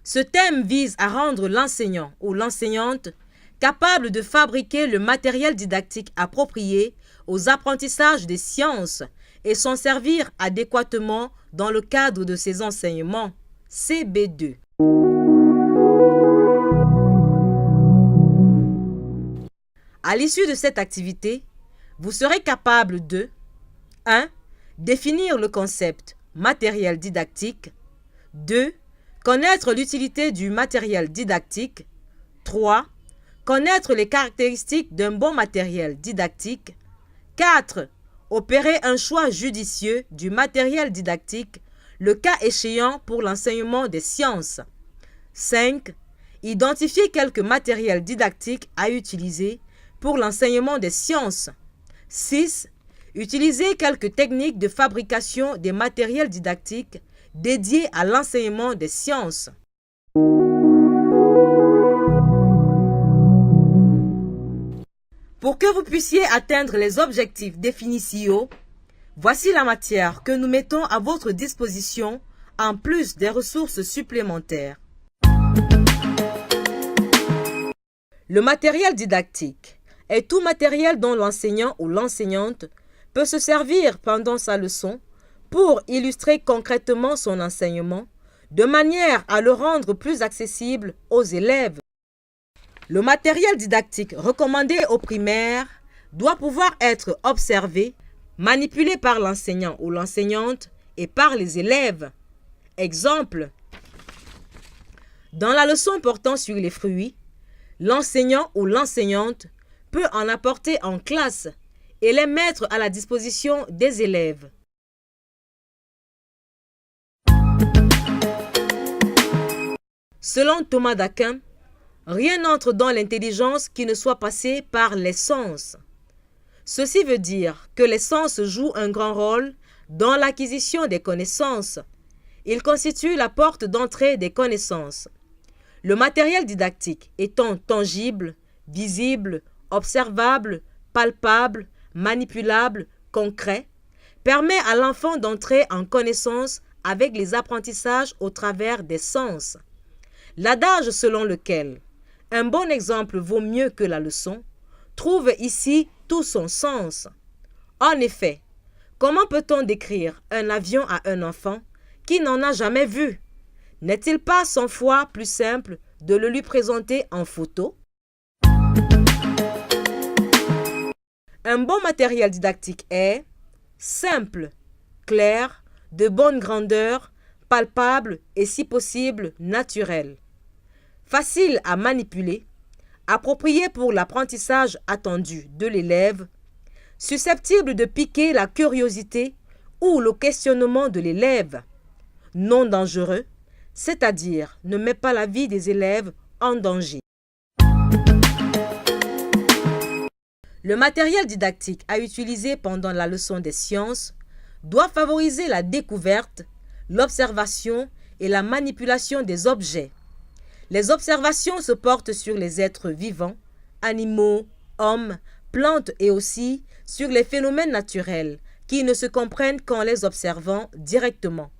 Ce thème vise à rendre l'enseignant ou l'enseignante capable de fabriquer le matériel didactique approprié aux apprentissages des sciences et s'en servir adéquatement dans le cadre de ses enseignements. CB2. À l'issue de cette activité, vous serez capable de 1. Définir le concept matériel didactique. 2. Connaître l'utilité du matériel didactique. 3. Connaître les caractéristiques d'un bon matériel didactique. 4. Opérer un choix judicieux du matériel didactique, le cas échéant pour l'enseignement des sciences. 5. Identifier quelques matériels didactiques à utiliser pour l'enseignement des sciences. 6. Utiliser quelques techniques de fabrication des matériels didactiques dédiés à l'enseignement des sciences. Pour que vous puissiez atteindre les objectifs définis ci-haut, voici la matière que nous mettons à votre disposition en plus des ressources supplémentaires. Le matériel didactique est tout matériel dont l'enseignant ou l'enseignante peut se servir pendant sa leçon pour illustrer concrètement son enseignement, de manière à le rendre plus accessible aux élèves. Le matériel didactique recommandé au primaire doit pouvoir être observé, manipulé par l'enseignant ou l'enseignante et par les élèves. Exemple, dans la leçon portant sur les fruits, l'enseignant ou l'enseignante peut en apporter en classe et les mettre à la disposition des élèves. Selon Thomas d'Aquin, rien n'entre dans l'intelligence qui ne soit passé par les sens. Ceci veut dire que les sens jouent un grand rôle dans l'acquisition des connaissances. Ils constituent la porte d'entrée des connaissances. Le matériel didactique étant tangible, visible, observable, palpable, manipulable, concret, permet à l'enfant d'entrer en connaissance avec les apprentissages au travers des sens. L'adage selon lequel « un bon exemple vaut mieux que la leçon » trouve ici tout son sens. En effet, comment peut-on décrire un avion à un enfant qui n'en a jamais vu? N'est-il pas 100 fois plus simple de le lui présenter en photo? Un bon matériel didactique est simple, clair, de bonne grandeur, palpable et si possible naturel. Facile à manipuler, approprié pour l'apprentissage attendu de l'élève, susceptible de piquer la curiosité ou le questionnement de l'élève, non dangereux, c'est-à-dire ne met pas la vie des élèves en danger. Le matériel didactique à utiliser pendant la leçon des sciences doit favoriser la découverte, l'observation et la manipulation des objets. Les observations se portent sur les êtres vivants, animaux, hommes, plantes et aussi sur les phénomènes naturels qui ne se comprennent qu'en les observant directement.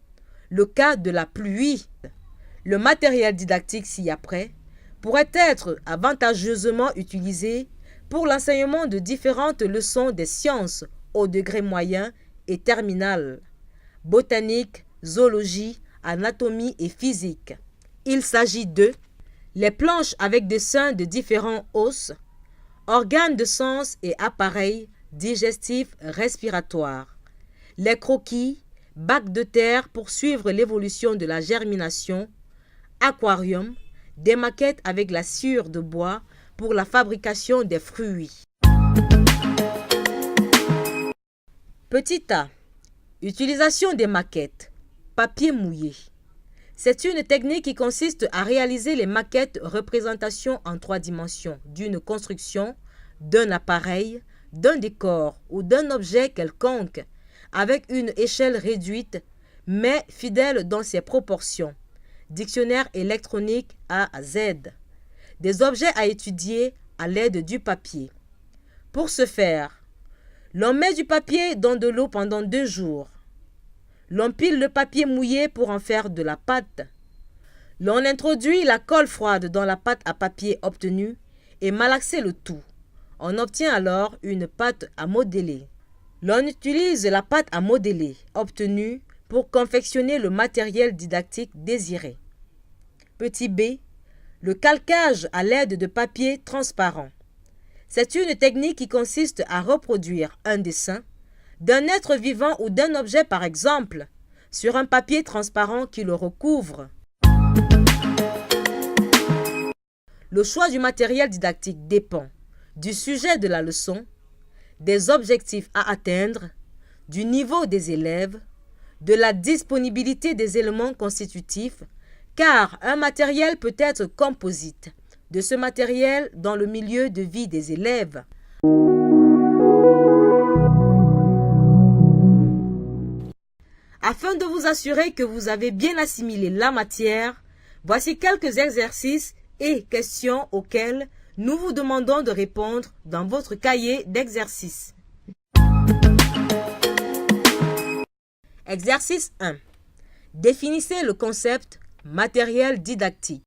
Le cas de la pluie. Le matériel didactique ci-après pourrait être avantageusement utilisé pour l'enseignement de différentes leçons des sciences au degré moyen et terminal, botanique, zoologie, anatomie et physique. Il s'agit de les planches avec dessins de différents os, organes de sens et appareils digestifs respiratoires, les croquis, bacs de terre pour suivre l'évolution de la germination, aquarium, des maquettes avec la sciure de bois pour la fabrication des fruits. Petit a. Utilisation des maquettes. Papier mouillé. C'est une technique qui consiste à réaliser les maquettes représentations en 3 dimensions d'une construction, d'un appareil, d'un décor ou d'un objet quelconque, avec une échelle réduite mais fidèle dans ses proportions. Dictionnaire électronique A à Z. Des objets à étudier à l'aide du papier. Pour ce faire, l'on met du papier dans de l'eau pendant 2 jours. L'on pile le papier mouillé pour en faire de la pâte. L'on introduit la colle froide dans la pâte à papier obtenue et malaxer le tout. On obtient alors une pâte à modeler. L'on utilise la pâte à modeler obtenue pour confectionner le matériel didactique désiré. Petit b. Le calcage à l'aide de papier transparent. C'est une technique qui consiste à reproduire un dessin d'un être vivant ou d'un objet par exemple sur un papier transparent qui le recouvre. Le choix du matériel didactique dépend du sujet de la leçon, des objectifs à atteindre, du niveau des élèves, de la disponibilité des éléments constitutifs, car un matériel peut être composite de ce matériel dans le milieu de vie des élèves. Afin de vous assurer que vous avez bien assimilé la matière, voici quelques exercices et questions auxquelles nous vous demandons de répondre dans votre cahier d'exercices. Exercice 1. Définissez le concept matériel didactique.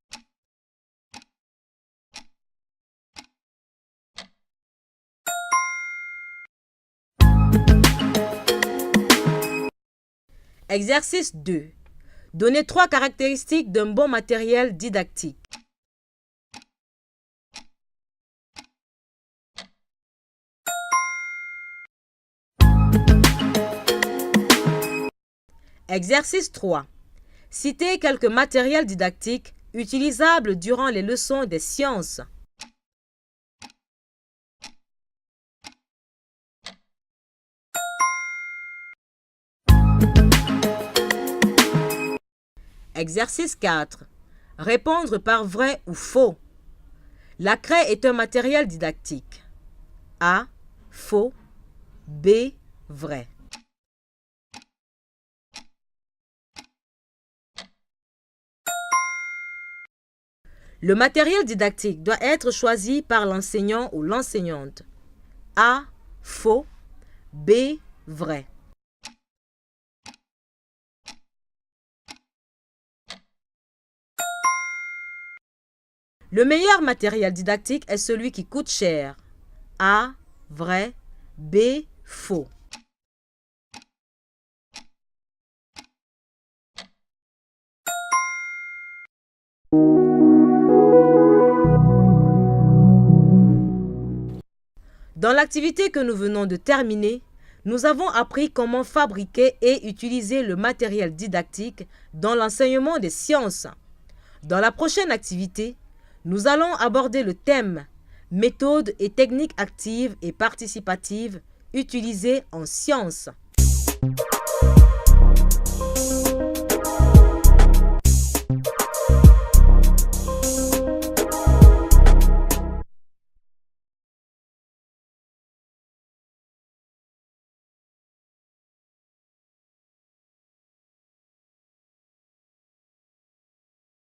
Exercice 2. Donnez 3 caractéristiques d'un bon matériel didactique. Exercice 3. Citez quelques matériels didactiques utilisables durant les leçons des sciences. Exercice 4. Répondre par vrai ou faux. La craie est un matériel didactique. A. Faux. B. Vrai. Le matériel didactique doit être choisi par l'enseignant ou l'enseignante. A. Faux. B. Vrai. Le meilleur matériel didactique est celui qui coûte cher. A. Vrai. B. Faux. Dans l'activité que nous venons de terminer, nous avons appris comment fabriquer et utiliser le matériel didactique dans l'enseignement des sciences. Dans la prochaine activité, nous allons aborder le thème « Méthodes et techniques actives et participatives utilisées en sciences ».